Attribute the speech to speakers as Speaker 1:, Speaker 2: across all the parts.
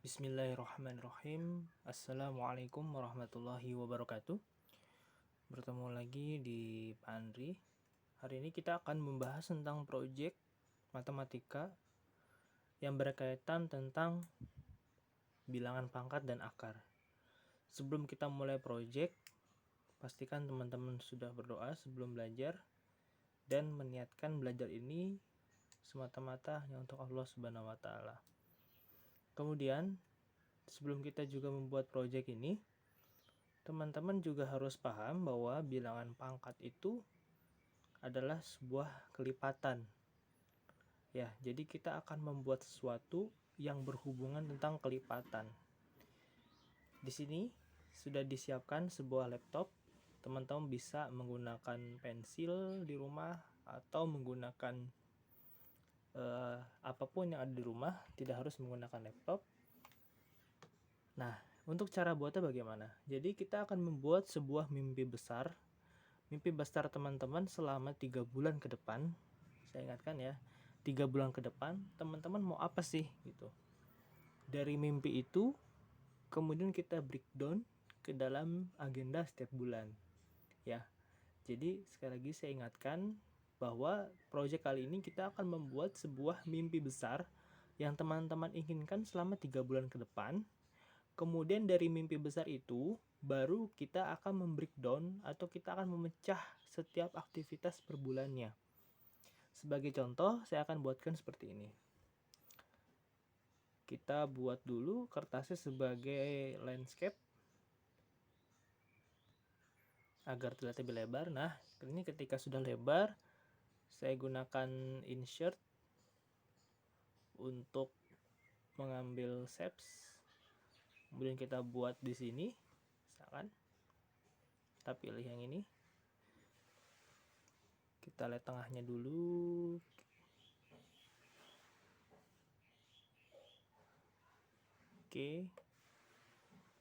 Speaker 1: Bismillahirrahmanirrahim. Assalamualaikum warahmatullahi wabarakatuh. Bertemu lagi di Pak Andri. Hari ini kita akan membahas tentang proyek matematika yang berkaitan tentang bilangan pangkat dan akar. Sebelum kita mulai proyek, pastikan teman-teman sudah berdoa sebelum belajar dan meniatkan belajar ini semata-mata hanya untuk Allah Subhanahu wa taala. Kemudian, sebelum kita juga membuat proyek ini, teman-teman juga harus paham bahwa bilangan pangkat itu adalah sebuah kelipatan. Ya, jadi kita akan membuat sesuatu yang berhubungan tentang kelipatan. Di sini sudah disiapkan sebuah laptop. Teman-teman bisa menggunakan pensil di rumah atau menggunakan apapun yang ada di rumah, tidak harus menggunakan laptop. Nah, untuk cara buatnya bagaimana? Jadi kita akan membuat sebuah mimpi besar. Mimpi besar teman-teman selama 3 bulan ke depan. Saya ingatkan ya, 3 bulan ke depan teman-teman mau apa sih gitu. Dari mimpi itu kemudian kita breakdown ke dalam agenda setiap bulan. Ya. Jadi sekali lagi saya ingatkan bahwa proyek kali ini kita akan membuat sebuah mimpi besar yang teman-teman inginkan selama 3 bulan ke depan. Kemudian dari mimpi besar itu baru kita akan membreakdown atau kita akan memecah setiap aktivitas per bulannya. Sebagai contoh, saya akan buatkan seperti ini. Kita buat dulu kertasnya sebagai landscape agar terlihat lebih lebar. Nah, ini ketika sudah lebar, saya gunakan insert untuk mengambil shapes. Kemudian kita buat di sini, misalkan kita pilih yang ini. Kita lihat tengahnya dulu. Oke.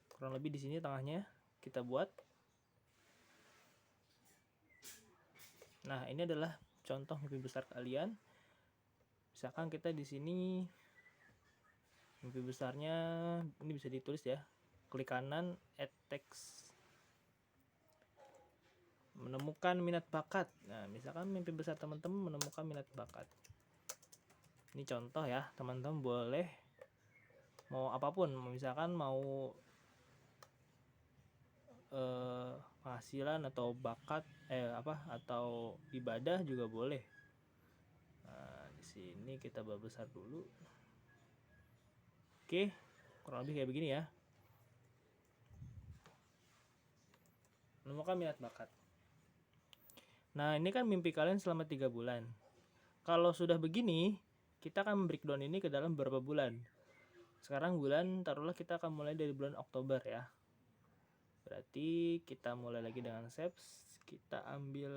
Speaker 1: Kurang lebih di sini tengahnya kita buat. Nah, ini adalah contoh mimpi besar kalian. Misalkan kita di sini mimpi besarnya ini bisa ditulis ya. Klik kanan, add text. Menemukan minat bakat. Nah, misalkan mimpi besar teman-teman menemukan minat bakat. Ini contoh ya, teman-teman boleh mau apapun, misalkan mau penghasilan atau bakat atau ibadah juga boleh. Nah, di sini kita besar dulu. Oke, kurang lebih kayak begini ya. Menemukan minat bakat. Nah, ini kan mimpi kalian selama 3 bulan. Kalau sudah begini, kita akan breakdown ini ke dalam beberapa bulan. Sekarang taruhlah kita akan mulai dari bulan Oktober ya. Berarti kita mulai lagi dengan shapes. Kita ambil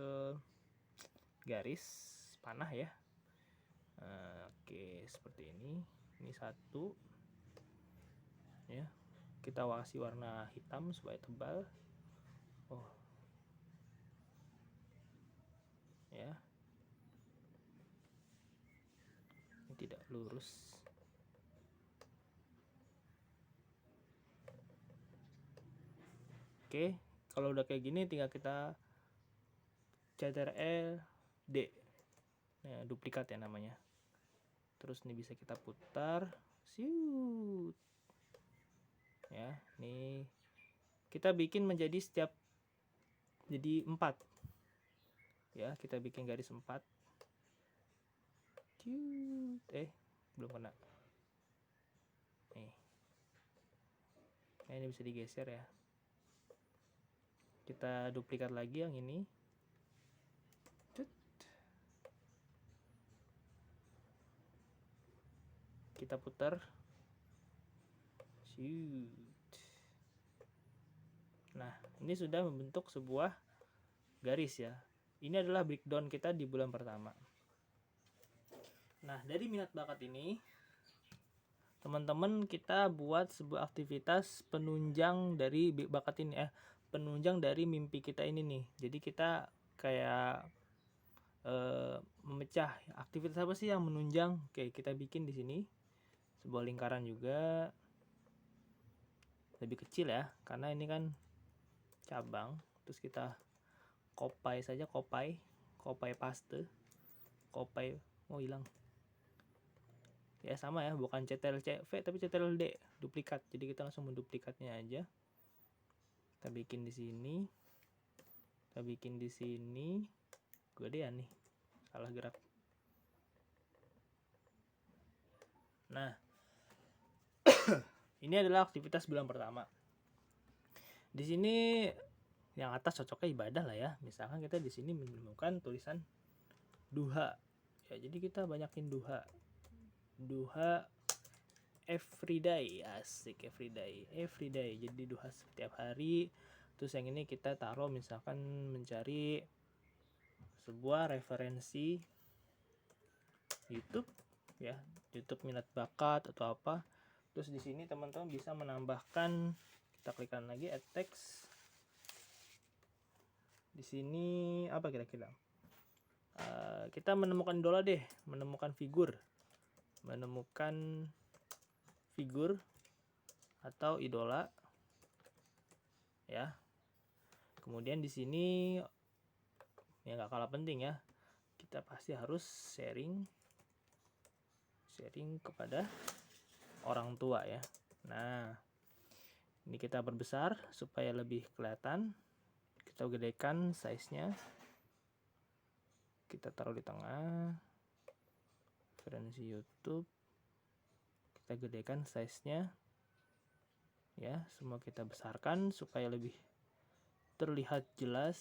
Speaker 1: garis panah ya. Oke, seperti ini. Ini satu. Ya. Kita kasih warna hitam supaya tebal. Oh. Ya. Ini tidak lurus. Oke, kalau udah kayak gini tinggal kita Ctrl D. Nah, duplikat ya namanya. Terus ini bisa kita putar. Siut. Ya, nih kita bikin menjadi jadi 4. Ya, kita bikin garis 4. Belum kena. Nih. Nah, ini bisa digeser ya. Kita duplikat lagi yang ini. Kita putar. Nah, ini sudah membentuk sebuah garis ya. Ini adalah breakdown kita di bulan pertama. Nah, dari minat bakat ini, teman-teman kita buat sebuah aktivitas penunjang dari bakat ini penunjang dari mimpi kita ini nih. Jadi kita kayak memecah aktivitas apa sih yang menunjang. Oke, kita bikin di sini sebuah lingkaran juga. lebih kecil ya, karena ini kan cabang. Terus kita copy saja, copy paste, copy, hilang ya, sama ya, bukan ctrl C V tapi ctrl D, duplikat. Jadi kita langsung menduplikatnya aja. Kita bikin di sini, gedean nih, salah gerak. Nah, ini adalah aktivitas bulan pertama. Di sini yang atas cocoknya ibadah lah ya. Misalkan kita di sini menemukan tulisan duha. Ya, jadi kita banyakin duha. Duha everyday, asik, everyday. Jadi duha setiap hari. Terus yang ini kita taruh misalkan mencari sebuah referensi YouTube ya, YouTube minat bakat atau apa. Terus di sini teman-teman bisa menambahkan, kita klikkan lagi add text. Di sini apa kira-kira? Kita menemukan idola deh, menemukan figur atau idola ya. Kemudian di sini ya nggak kalah penting ya, kita pasti harus sharing kepada orang tua ya. Nah, ini kita perbesar supaya lebih kelihatan. Kita gedekan size-nya, kita taruh di tengah. Referensi YouTube, kita gedekan size-nya ya, semua kita besarkan supaya lebih terlihat jelas.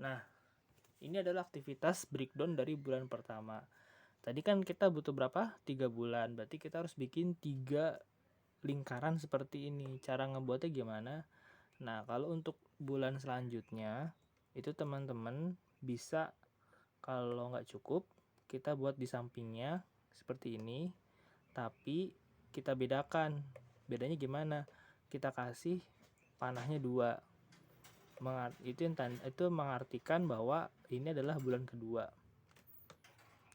Speaker 1: Nah, ini adalah aktivitas breakdown dari bulan pertama. Tadi kan kita butuh berapa? 3 bulan. Berarti kita harus bikin 3 lingkaran seperti ini. Cara ngebuatnya gimana? Nah, kalau untuk bulan selanjutnya, itu teman-teman bisa, kalau nggak cukup, kita buat di sampingnya seperti ini. Tapi kita bedakan. Bedanya gimana? Kita kasih panahnya 2. Itu mengartikan bahwa ini adalah bulan kedua.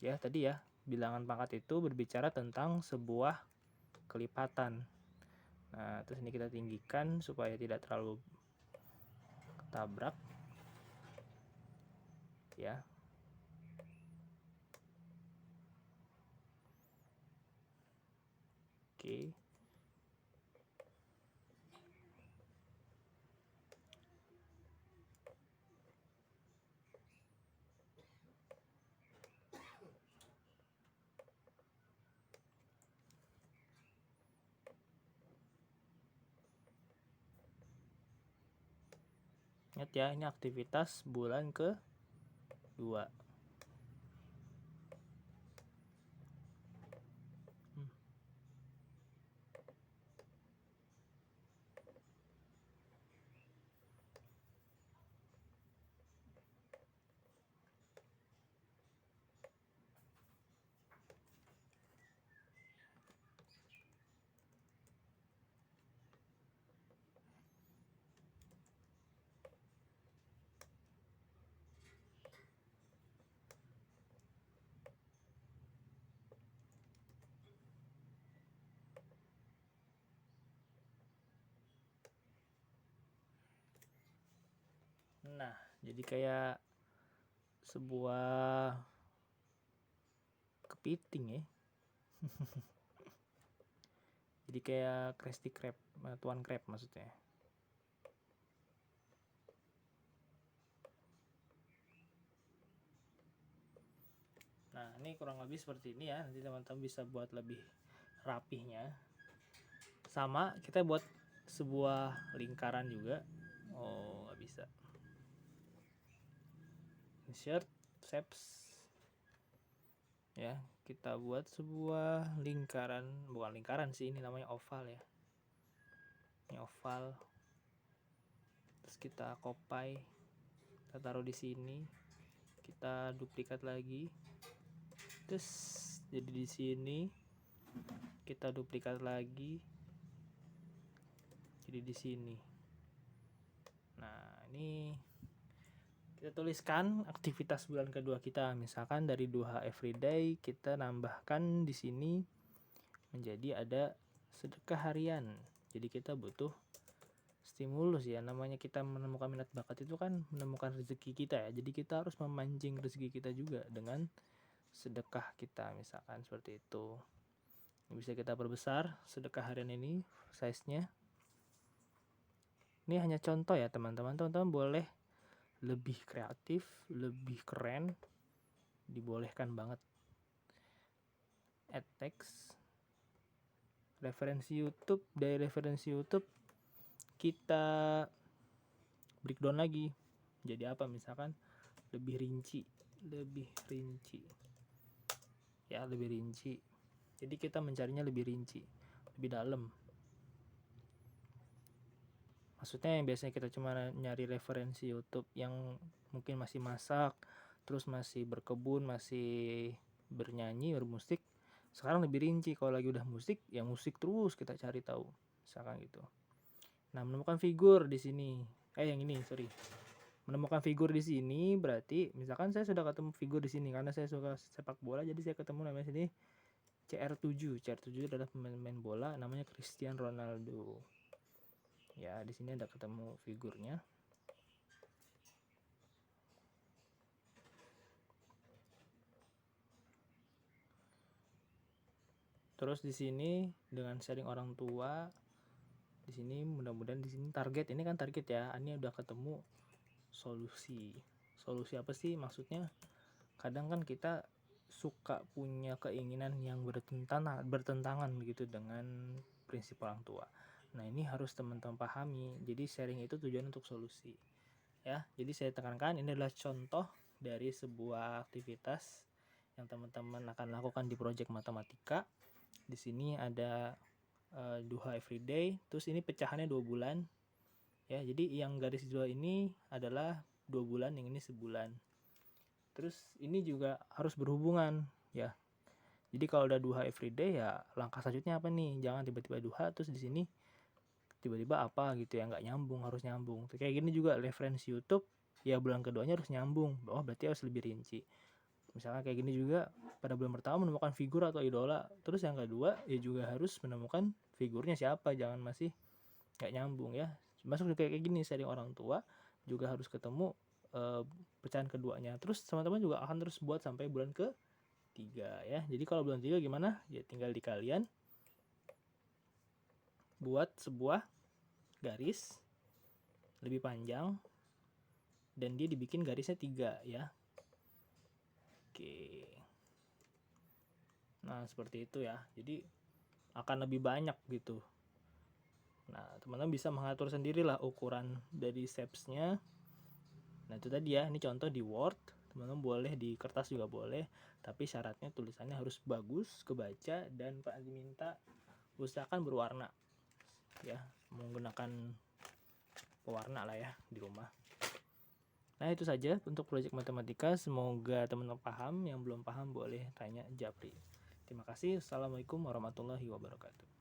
Speaker 1: Ya, tadi ya, bilangan pangkat itu berbicara tentang sebuah kelipatan. Nah, terus ini kita tinggikan supaya tidak terlalu ketabrak. Ya. Oke. Ingat ya, ini aktivitas bulan ke-2. Nah, jadi kayak sebuah kepiting ya. Jadi kayak Krusty Krab, Tuan Krab maksudnya. Nah, ini kurang lebih seperti ini ya. Nanti teman-teman bisa buat lebih rapihnya. Sama, kita buat sebuah lingkaran juga. Oh, nggak bisa. Insert, shapes. Ya, kita buat sebuah lingkaran, bukan lingkaran sih, ini namanya oval ya. Ini oval. Terus kita copy, kita taruh di sini, kita duplikat lagi. Terus jadi di sini, Kita duplikat lagi. Jadi di sini. Nah, ini kita tuliskan aktivitas bulan kedua kita. Misalkan dari 2H everyday kita nambahkan di sini menjadi ada sedekah harian. Jadi kita butuh stimulus ya, namanya kita menemukan minat bakat itu kan menemukan rezeki kita ya. Jadi kita harus memancing rezeki kita juga dengan sedekah kita, misalkan seperti itu. Bisa kita perbesar sedekah harian ini size-nya. Ini hanya contoh ya teman-teman. Teman-teman boleh lebih kreatif, lebih keren, dibolehkan banget. Add text, referensi YouTube. Dari referensi YouTube kita breakdown lagi jadi apa, misalkan lebih rinci ya, lebih rinci. Jadi kita mencarinya lebih rinci, lebih dalam. Maksudnya yang biasanya kita cuma nyari referensi YouTube yang mungkin masih masak, terus masih berkebun, masih bernyanyi, bermusik. Sekarang lebih rinci, kalau lagi udah musik, ya musik terus kita cari tahu, misalkan gitu. Nah, menemukan figur di sini. Menemukan figur di sini berarti misalkan saya sudah ketemu figur di sini karena saya suka sepak bola, jadi saya ketemu namanya sini CR7. CR7 adalah pemain bola namanya Cristiano Ronaldo. Ya, di sini ada ketemu figurnya. Terus di sini dengan sharing orang tua. Di sini mudah-mudahan di sini target, ini kan target ya. Ini udah ketemu solusi. Solusi apa sih maksudnya? Kadang kan kita suka punya keinginan yang bertentangan begitu dengan prinsip orang tua. Nah, ini harus teman-teman pahami. Jadi sharing itu tujuan untuk solusi. Ya, jadi saya tekankan ini adalah contoh dari sebuah aktivitas yang teman-teman akan lakukan di proyek matematika. Di sini ada 2H everyday, terus ini pecahannya 2 bulan. Ya, jadi yang garis 2 ini adalah 2 bulan, yang ini sebulan. Terus ini juga harus berhubungan ya. Jadi kalau udah 2H everyday ya langkah selanjutnya apa nih? Jangan tiba-tiba 2H terus di sini tiba-tiba apa gitu ya, nggak nyambung, harus nyambung. Kayak gini juga referensi YouTube ya, bulan keduanya harus nyambung. Oh, berarti harus lebih rinci. Misalnya kayak gini juga, pada bulan pertama menemukan figur atau idola, terus yang kedua ya juga harus menemukan figurnya siapa, jangan masih nggak nyambung ya. Masuk kayak gini sharing orang tua juga harus ketemu pecahan keduanya. Terus teman-teman juga akan terus buat sampai bulan ke-3 ya. Jadi kalau bulan 3 gimana? Ya tinggal di kalian buat sebuah garis lebih panjang dan dia dibikin garisnya 3 ya. Oke. Nah, seperti itu ya. Jadi akan lebih banyak gitu. Nah, teman-teman bisa mengatur sendirilah ukuran dari shapes-nya. Nah, itu tadi ya, ini contoh di Word. Teman-teman boleh di kertas juga boleh, tapi syaratnya tulisannya harus bagus, kebaca, dan Pak diminta usahakan berwarna. Ya, menggunakan pewarna lah ya di rumah. Nah, itu saja untuk proyek matematika. Semoga teman-teman paham. Yang belum paham boleh tanya Japri. Terima kasih. Assalamualaikum warahmatullahi wabarakatuh.